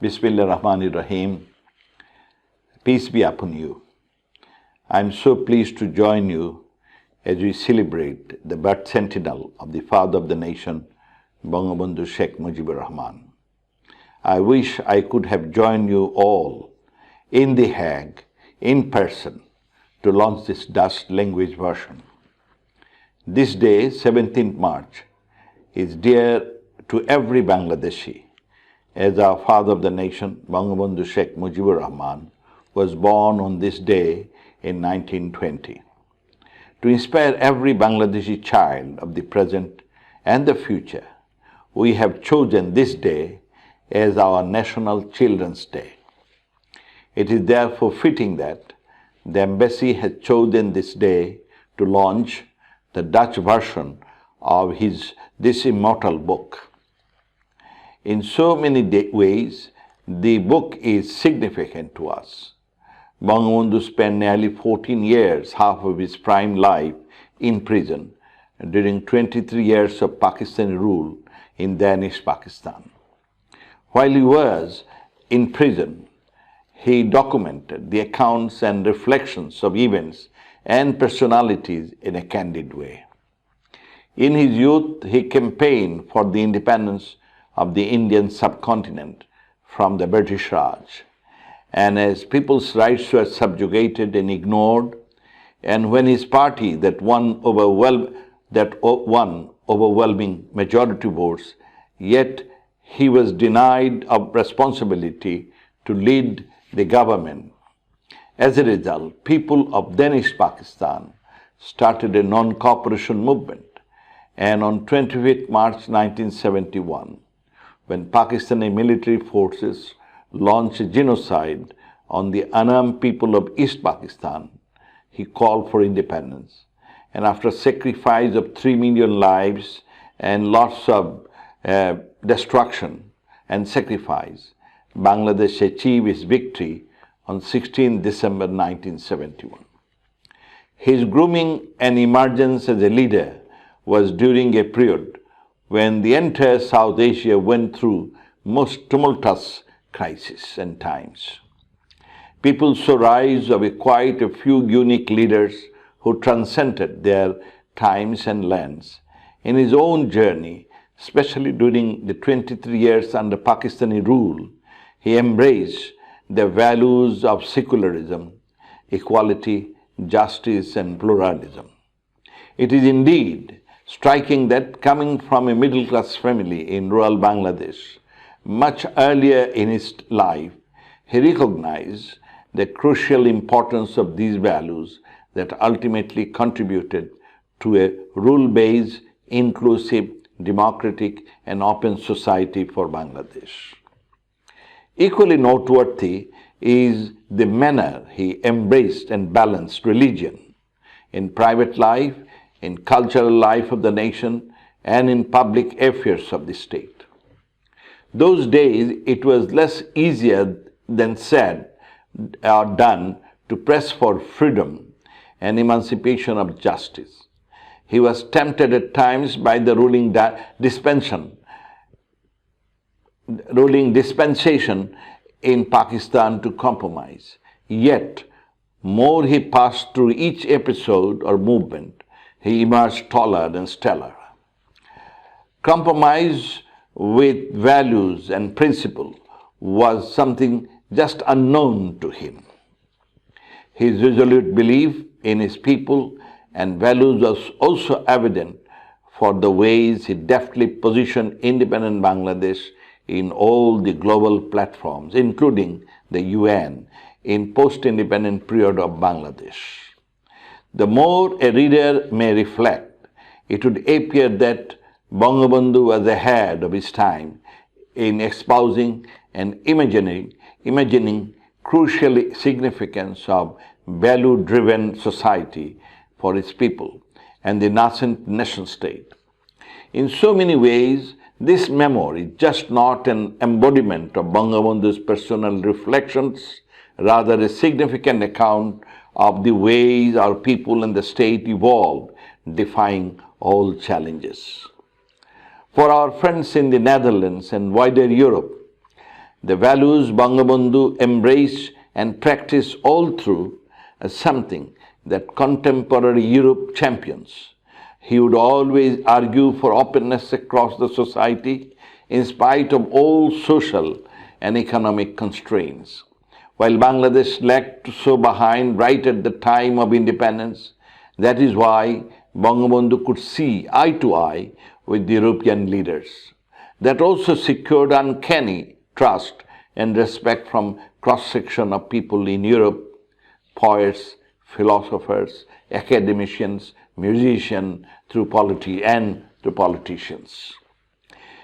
Bismillah Rahmanir Rahim. Peace be upon you. I am so pleased to join you as we celebrate the birth centennial of the father of the nation, Bangabandhu Sheikh Mujibur Rahman. I wish I could have joined you all in The Hague, in person, to launch this Dutch language version. This day, 17th March, is dear to every Bangladeshi, as our father of the nation, Bangabandhu Sheikh Mujibur Rahman, was born on this day in 1920. To inspire every Bangladeshi child of the present and the future, we have chosen this day as our National Children's Day. It is therefore fitting that the Embassy has chosen this day to launch the Dutch version of this immortal book. In so many ways, the book is significant to us. Bangabandhu spent nearly 14 years, half of his prime life, in prison during 23 years of Pakistani rule in Danish Pakistan. While he was in prison, he documented the accounts and reflections of events and personalities in a candid way. In his youth, he campaigned for the independence of the Indian subcontinent from the British Raj. And as people's rights were subjugated and ignored, and when his party that won overwhelming majority votes, yet he was denied of responsibility to lead the government. As a result, people of Danish Pakistan started a non-cooperation movement, and on 25th March 1971, when Pakistani military forces launched a genocide on the unarmed people of East Pakistan, he called for independence. And after sacrifice of 3 million lives and lots of destruction and sacrifice, Bangladesh achieved its victory on 16 December 1971. His grooming and emergence as a leader was during a period when the entire South Asia went through most tumultuous crises and times. People saw rise of quite a few unique leaders who transcended their times and lands. In his own journey, especially during the 23 years under Pakistani rule, he embraced the values of secularism, equality, justice, and pluralism. It is indeed striking that, coming from a middle-class family in rural Bangladesh, much earlier in his life, he recognized the crucial importance of these values that ultimately contributed to a rule-based, inclusive, democratic, and open society for Bangladesh. Equally noteworthy is the manner he embraced and balanced religion in private life, in cultural life of the nation, and in public affairs of the state. Those days, it was less easier than said or done to press for freedom and emancipation of justice. He was tempted at times by the ruling dispensation in Pakistan to compromise. Yet, more he passed through each episode or movement, he emerged taller and stellar. Compromise with values and principle was something just unknown to him. His resolute belief in his people and values was also evident for the ways he deftly positioned independent Bangladesh in all the global platforms, including the UN, in post-independent period of Bangladesh. The more a reader may reflect, it would appear that Bangabandhu was ahead of his time in espousing and imagining crucial significance of value-driven society for its people and the nascent nation state. In so many ways, this memoir is just not an embodiment of Bangabandhu's personal reflections, rather a significant account of the ways our people and the state evolved, defying all challenges. For our friends in the Netherlands and wider Europe, the values Bangabandhu embraced and practiced all through as something that contemporary Europe champions. He would always argue for openness across the society in spite of all social and economic constraints. While Bangladesh lagged so behind right at the time of independence, that is why Bangabandhu could see eye to eye with the European leaders. That also secured uncanny trust and respect from cross-section of people in Europe, poets, philosophers, academicians, musicians, through politicians.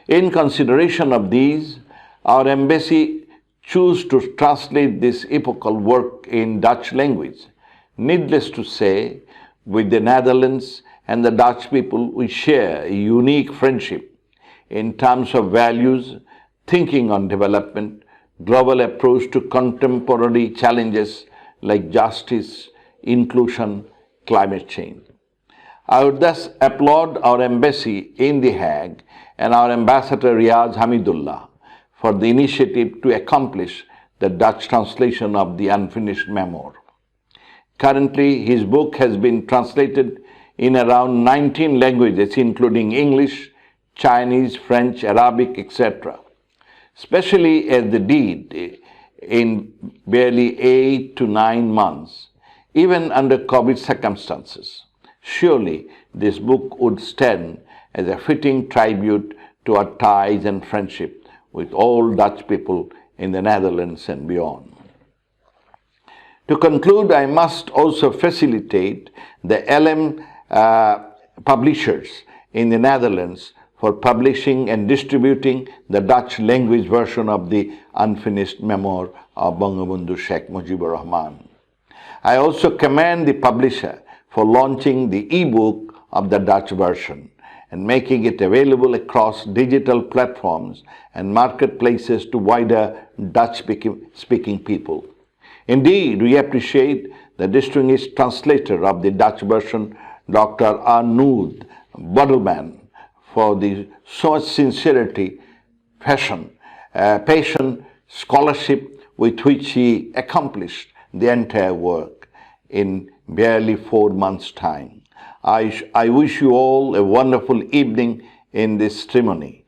In consideration of these, our embassy chose to translate this epochal work in Dutch language. Needless to say, with the Netherlands and the Dutch people, we share a unique friendship in terms of values, thinking on development, global approach to contemporary challenges like justice, inclusion, climate change. I would thus applaud our embassy in The Hague and our ambassador Riaz Hamidullah for the initiative to accomplish the Dutch translation of the unfinished memoir. Currently, his book has been translated in around 19 languages, including English, Chinese, French, Arabic, etc. Especially as they did in barely 8 to 9 months, even under COVID circumstances. Surely this book would stand as a fitting tribute to our ties and friendship with all Dutch people in the Netherlands and beyond. To conclude, I must also facilitate the LM publishers in the Netherlands for publishing and distributing the Dutch language version of the unfinished memoir of Bangabandhu Sheikh Mujibur Rahman. I also commend the publisher for launching the e-book of the Dutch version and making it available across digital platforms and marketplaces to wider Dutch-speaking people. Indeed, we appreciate the distinguished translator of the Dutch version, Dr. Arnoud Bodelman, for the so much sincerity, passion, scholarship with which he accomplished the entire work in barely 4 months' time. I wish you all a wonderful evening in this ceremony.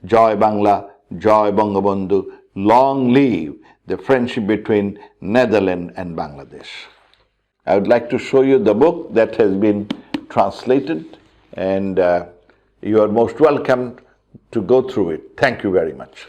Joy Bangla, Joy Bangabandhu, long live the friendship between Netherlands and Bangladesh. I would like to show you the book that has been translated, and you are most welcome to go through it. Thank you very much.